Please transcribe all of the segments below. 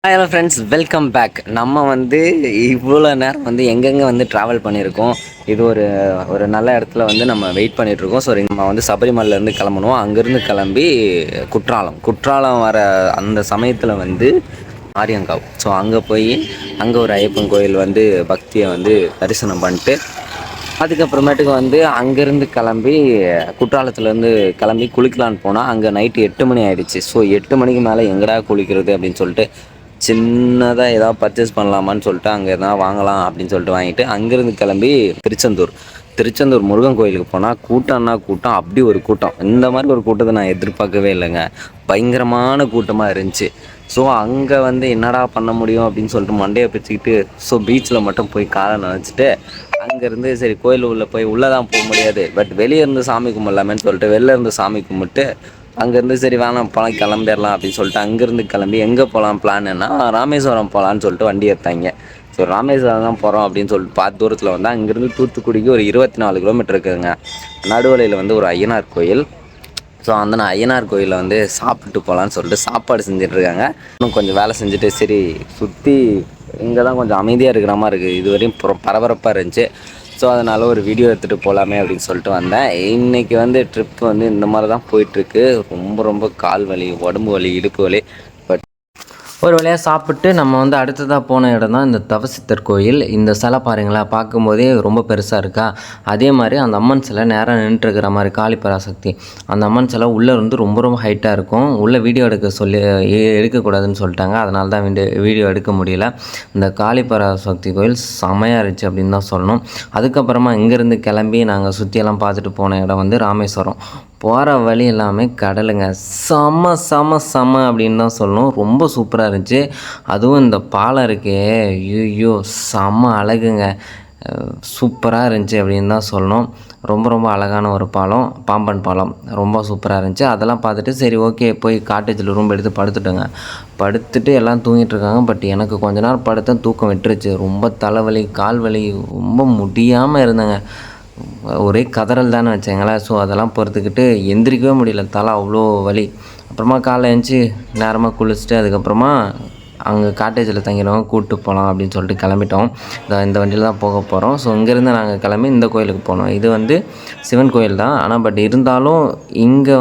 Hello friends, welcome back. நம்ம இவ்வளோ நேரம் எங்கெங்கே ட்ராவல் பண்ணியிருக்கோம். இது ஒரு ஒரு நல்ல இடத்துல நம்ம வெயிட் பண்ணிகிட்ருக்கோம். ஸோ நம்ம சபரிமலையிலேருந்து கிளம்பணும். அங்கேருந்து கிளம்பி குற்றாலம் வர அந்த சமயத்தில் ஆரியங்காவ். ஸோ அங்கே போய் அங்கே ஒரு ஐயப்பன் கோயில் பக்தியை தரிசனம் பண்ணிட்டு அதுக்கப்புறமேட்டுக்கு அங்கேருந்து கிளம்பி குற்றாலத்துலேருந்து கிளம்பி குளிக்கலான்னு போனால் அங்கே நைட்டு 8 மணி ஆகிடுச்சு. ஸோ 8 மணிக்கு மேலே எங்கடா குளிக்கிறது அப்படின்னு சொல்லிட்டு சின்னதாக ஏதாவது பர்ச்சேஸ் பண்ணலாமான்னு சொல்லிட்டு அங்கே எதனா வாங்கலாம் அப்படின்னு சொல்லிட்டு வாங்கிட்டு அங்கேருந்து கிளம்பி திருச்செந்தூர் முருகன் கோயிலுக்கு போனால் கூட்டம்னா கூட்டம், அப்படி ஒரு கூட்டம். இந்த மாதிரி ஒரு கூட்டத்தை நான் எதிர்பார்க்கவே இல்லைங்க. பயங்கரமான கூட்டமாக இருந்துச்சு. ஸோ அங்கே என்னடா பண்ண முடியும் அப்படின்னு சொல்லிட்டு மண்டையை பிச்சுக்கிட்டு ஸோ பீச்சில் மட்டும் போய் காலை நினச்சிட்டு அங்கேருந்து சரி கோயில் உள்ளே போய் உள்ளே தான் போக முடியாது, பட் வெளியே இருந்து சாமி கும்பிடலாமேன்னு சொல்லிட்டு வெளில இருந்து சாமி கும்பிட்டு அங்கேருந்து சரி வேணாம் பழம் கிளம்பிடலாம் அப்படின்னு சொல்லிட்டு அங்கேருந்து கிளம்பி எங்கே போகலாம் பிளான்னா ராமேஸ்வரம் போகலான்னு சொல்லிட்டு வண்டி எடுத்தாங்க. ஸோ ராமேஸ்வரம் தான் போகிறோம் அப்படின்னு சொல்லிட்டு பார்த்து தூரத்தில் அங்கேருந்து தூத்துக்குடிக்கு ஒரு 24 கிலோமீட்டர் இருக்குதுங்க. நடுவலையில் ஒரு ஐயனார் கோயில். ஸோ அந்த ஐயனார் கோயிலில் சாப்பிட்டு போகலான்னு சொல்லிட்டு சாப்பாடு செஞ்சிட்ருக்காங்க. இன்னும் கொஞ்சம் வேலை செஞ்சுட்டு சரி சுற்றி இங்கே தான் கொஞ்சம் அமைதியாக இருக்கிற மாதிரி இருக்குது. இதுவரையும் பரபரப்பாக இருந்துச்சு. ஸோ அதனால் ஒரு வீடியோ எடுத்துகிட்டு போகலாமே அப்படின்னு சொல்லிட்டு வந்தேன். இன்றைக்கி ட்ரிப் இந்த மாதிரி தான் போயிட்டுருக்கு. ரொம்ப ரொம்ப கால் வலி, உடம்பு வலி, இடுப்பு வலி. ஒரு வழியாக சாப்பிட்டு நம்ம அடுத்ததாக போன இடம் தான் இந்த தவசித்தர் கோயில். இந்த சிலை பாருங்களா, பார்க்கும்போதே ரொம்ப பெருசாக இருக்கா. அதே மாதிரி அந்த அம்மன் சிலை நேராக நின்றுருக்கிற மாதிரி காளி பராசக்தி. அந்த அம்மன் சிலை உள்ளே ரொம்ப ரொம்ப ஹைட்டாக இருக்கும். உள்ளே வீடியோ எடுக்கக்கூடாதுன்னு சொல்லிட்டாங்க. அதனால தான் வீடியோ எடுக்க முடியல. இந்த காளி பராசக்தி கோயில் செமையாக இருந்துச்சு அப்படின்னு தான் சொல்லணும். அதுக்கப்புறமா இங்கேருந்து கிளம்பி நாங்கள் சுற்றியெல்லாம் பார்த்துட்டு போன இடம் ராமேஸ்வரம். போகிற வழி எல்லாமே கடலுங்க. செம செம செம அப்படின்னு தான் சொல்லணும். ரொம்ப சூப்பராக இருந்துச்சு. அதுவும் இந்த பாலம் இருக்கே, ஐயோ செம அழகுங்க. சூப்பராக இருந்துச்சு அப்படின்னு தான் சொல்லணும். ரொம்ப ரொம்ப அழகான ஒரு பாலம், பாம்பன் பாலம். ரொம்ப சூப்பராக இருந்துச்சு. அதெல்லாம் பார்த்துட்டு சரி ஓகே போய் காட்டேஜில் ரூம் எடுத்து படுத்துட்டு எல்லாம் தூங்கிட்டுருக்காங்க. பட் எனக்கு கொஞ்ச நேரம் படுத்தேன், தூக்கம் விட்டுருச்சு. ரொம்ப தலைவலி, கால் வலி, ரொம்ப முடியாமல் இருந்தேங்க. ஒரே கதறல் தானே வச்சுங்களேன். ஸோ அதெல்லாம் பொறுத்துக்கிட்டு எந்திரிக்கவே முடியல, தலை அவ்வளோ வலி. அப்புறமா காலைல எழுந்துச்சி நேரமாக குளிச்சுட்டு அதுக்கப்புறமா அங்கே காட்டேஜில் தங்கிடுவோம், கூப்பிட்டு போகலாம் அப்படின்னு சொல்லிட்டு கிளம்பிட்டோம். இந்த வண்டியில் தான் போக போகிறோம். ஸோ இங்கேருந்து நாங்கள் கிளம்பி இந்த கோயிலுக்கு போனோம். இது சிவன் கோயில் தான். ஆனால் பட் இருந்தாலும் இங்கே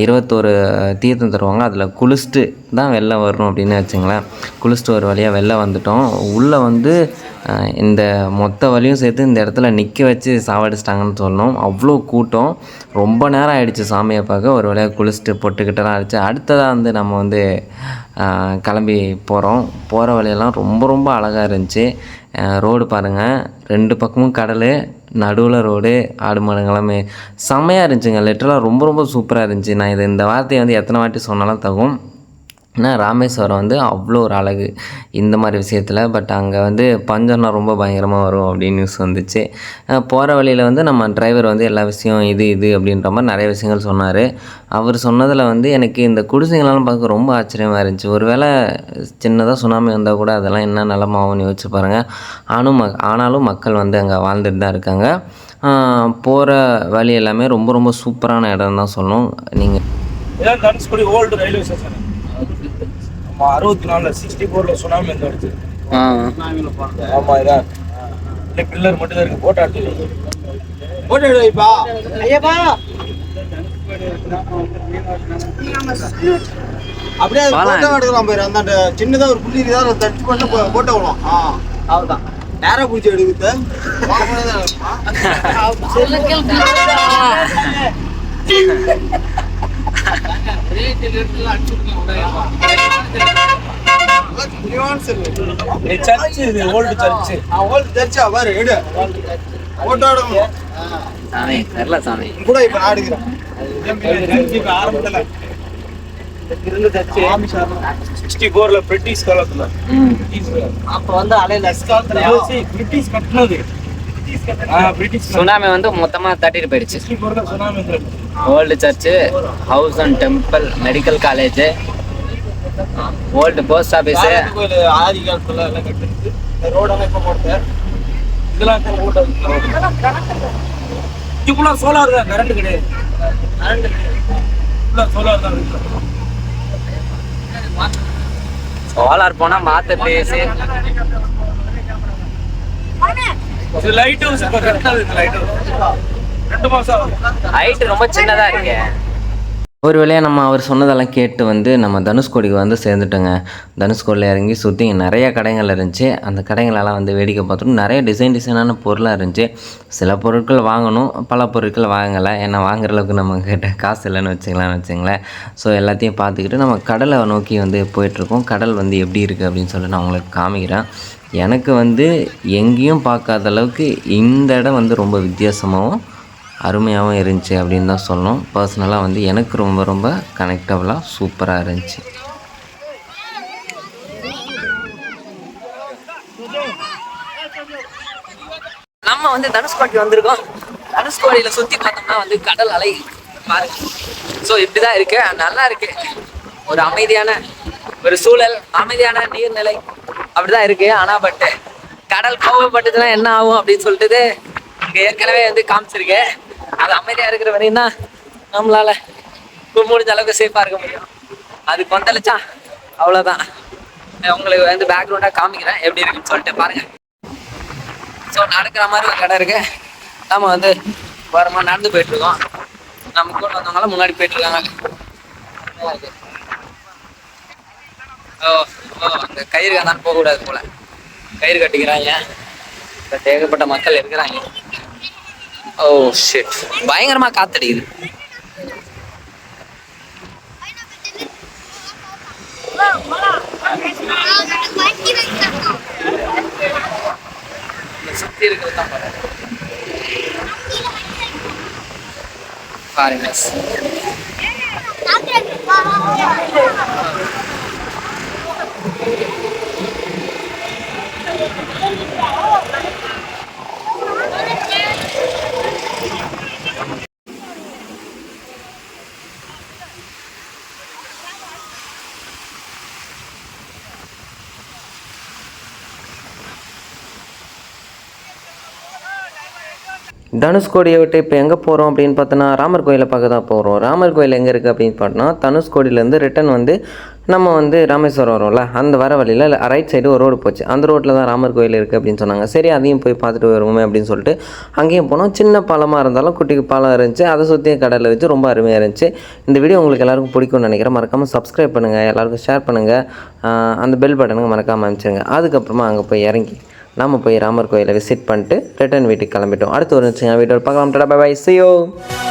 21 தீர்த்தம் தருவாங்க. அதில் குளிச்சுட்டு தான் வெளில வரணும் அப்படின்னு வச்சுங்களேன். குளிச்சுட்டு ஒரு வழியாக வெளில வந்துட்டோம். உள்ளே இந்த மொத்த வழியும் சேர்த்து இந்த இடத்துல நிற்க வச்சு சாவடிச்சிட்டாங்கன்னு சொல்லணும். அவ்வளோ கூட்டம். ரொம்ப நேரம் ஆகிடுச்சு சாமியை பார்க்க. ஒரு வழியாக குளிச்சுட்டு பொட்டுக்கிட்டலாம் அடிச்சு அடுத்ததாக நம்ம கிளம்பி போகிறோம். போகிற வழியெல்லாம் ரொம்ப ரொம்ப அழகாக இருந்துச்சு. ரோடு பாருங்கள், 2 பக்கமும் கடல், நடுவில் ரோடு, ஆடு மாடுங்களுமே செம்மையாக இருந்துச்சுங்க. லிட்டரலாக ரொம்ப ரொம்ப சூப்பராக இருந்துச்சு. நான் இந்த வார்த்தையை எத்தனை வாட்டி சொன்னாலும் தகும். ஏன்னா ராமேஸ்வரம் அவ்வளோ ஒரு அழகு இந்த மாதிரி விஷயத்தில். பட் அங்கே பஞ்சம்னா ரொம்ப பயங்கரமாக வரும் அப்படின்னு நியூஸ் வந்துச்சு. போகிற வழியில் நம்ம டிரைவர் எல்லா விஷயம் இது அப்படின்ற மாதிரி நிறைய விஷயங்கள் சொன்னார். அவர் சொன்னதில் எனக்கு இந்த குடிசைங்களெல்லாம் பார்க்க ரொம்ப ஆச்சரியமாக இருந்துச்சு. ஒரு வேளை சின்னதாக சுனாமி வந்தால் கூட அதெல்லாம் என்ன நிலமாகும்னு யோசிச்சு பாருங்கள். ஆனாலும் மக்கள் அங்கே வாழ்ந்துட்டு தான் இருக்காங்க. போகிற வழி எல்லாமே ரொம்ப ரொம்ப சூப்பரான இடம் தான் சொல்லணும். நீங்கள் 64 64 சுனாமி வந்துடுச்சு. ஆமா, இதான் பில்லர் மட்டும் தான் இருக்கு. போட்டோ எடுப்பா ஐயப்பா, அப்படியே போட்டோ எடுக்கலாம் பாரு. அந்த சின்னதா ஒரு புள்ளி தான் டச் பண்ண போட்டோ விடும். அவ்வளவுதான், நேரா பிடிச்சி எடுக்குது. பிரிட்டிஷ் காலத்துல அப்ப பிரிட்டிஷ் கட்டினது. சுனாமி மொத்தமாக தட்டிட்டு போயிடுச்சு. Old church, house and temple, medical college, old post office, ஆதி காலத்துல எல்லாம் கட்டிருக்கு. ரோடெல்லாம் இப்போ போட்டு இதெல்லாம் இப்போ சோலார் தான், கரண்ட் கிடையாது. சோலார் தான் கோலார் போனால் மாற்ற பிளேஸு ஹைட்டு ரொம்ப சின்னதாக இருக்கு. ஒரு வேளையாக நம்ம அவர் சொன்னதெல்லாம் கேட்டு வந்து நம்ம தனுஷ்கோடிக்கு வந்து சேர்ந்துட்டோங்க. தனுஷ்கோடியில் இறங்கி சுற்றி நிறைய கடைகள் இருந்துச்சு. அந்த கடைகளெல்லாம் வந்து வேடிக்கை பார்த்துட்டு நிறைய டிசைனான பொருளாக இருந்துச்சு. சில பொருட்கள் வாங்கணும், பல பொருட்கள் வாங்கலை. ஏன்னா வாங்குற அளவுக்கு நம்ம கிட்ட காசு இல்லைன்னு வச்சுங்களேன். ஸோ எல்லாத்தையும் பார்த்துக்கிட்டு நம்ம கடலை நோக்கி வந்து போயிட்டுருக்கோம். கடல் வந்து எப்படி இருக்குது அப்படின்னு சொல்லி நான் உங்களுக்கு காமிக்கிறேன். எனக்கு வந்து எங்கேயும் பார்க்காத அளவுக்கு இந்த இடம் வந்து ரொம்ப வித்தியாசமாகவும் அருமையாகவும் இருந்துச்சு அப்படின்னு தான் சொல்லணும். பர்சனலாக வந்து எனக்கு ரொம்ப கனெக்டபுளாக சூப்பராக இருந்துச்சு. நம்ம வந்து தனுஷ்கோடிக்கு வந்திருக்கோம். தனுஷ்கோடியில் சுற்றி பார்த்தோம்னா வந்து கடல் அலை பாருங்க. ஸோ இப்படி தான் இருக்கு, நல்லா இருக்கு. ஒரு அமைதியான ஒரு சூழல், அமைதியான நீர்நிலை அப்படிதான் இருக்கு. ஆனால் பட்டு கடல் கோவப்பட்டதுன்னா என்ன ஆகும் அப்படின்னு சொல்லிட்டு இங்கே ஏற்கனவே வந்து காமிச்சிருக்கேன். அது அமைதியாக இருக்கிற வரையும் தான் நம்மளால் முடிஞ்ச அளவுக்கு சேஃபாக இருக்க முடியும். அது கொந்தளிச்சா அவ்வளோதான். உங்களுக்கு வந்து பேக்ரவுண்டாக காமிக்கிறேன் எப்படி இருக்குன்னு சொல்லிட்டு பாருங்கள். ஸோ நடக்கிற மாதிரி ஒரு கடை இருக்கு. நம்ம வந்து வரமா நடந்து போயிட்டுருக்கோம். நம்ம கூட வந்தவங்களாம் முன்னாடி போயிட்டுருக்காங்க. அந்த கயிறு தான் போகக்கூடாது போல், கயிறு கட்டிக்கிறாங்க. ஏகப்பட்ட மக்கள் இருக்கிறாங்க. ஓ ஷிட், பயங்கரமா காத்தடிக்குது. சுத்தி இருக்கிறது தான் பாருங்க. தனுஷ்கோடியை விட்டு இப்போ எங்கே போகிறோம் அப்படின்னு பார்த்தோன்னா ராமர் கோயிலை பார்க்க தான் போகிறோம். ராமர் கோயில் எங்கே இருக்குது அப்படின்னு பார்த்தோன்னா தனுஷ்கோடியிலேருந்து ரிட்டன் வந்து நம்ம வந்து ராமேஸ்வரம் வரோம்ல, அந்த வர வழியில் ரைட் சைடு ஒரு ரோடு போச்சு. அந்த ரோட்டில் தான் ராமர் கோயில் இருக்குது அப்படின்னு சொன்னாங்க. சரி அதையும் போய் பார்த்துட்டு வருவோமே அப்படின்னு சொல்லிட்டு அங்கேயும் போனோம். சின்ன பாலமாக இருந்தாலும் குட்டி பாலம் இருந்துச்சு, அதை சுற்றியே கடல் இருந்துச்சு. ரொம்ப அருமையாக இருந்துச்சு. இந்த வீடியோ உங்களுக்கு எல்லாருக்கும் பிடிக்கும்னு நினைக்கிறேன். மறக்காமல் சப்ஸ்கிரைப் பண்ணுங்கள், எல்லாருக்கும் ஷேர் பண்ணுங்கள், அந்த பெல் பட்டனுக்கு மறக்காமல் அனுப்பிச்சிருங்க. அதுக்கப்புறமா அங்கே போய் இறங்கி நம்ம போய் ராமர் கோயிலை விசிட் பண்ணிட்டு ரிட்டன் வீட்டுக்கு கிளம்பிட்டோம். அடுத்து ஒரு வீடியோ பார்க்கலாம். Bye bye, see you.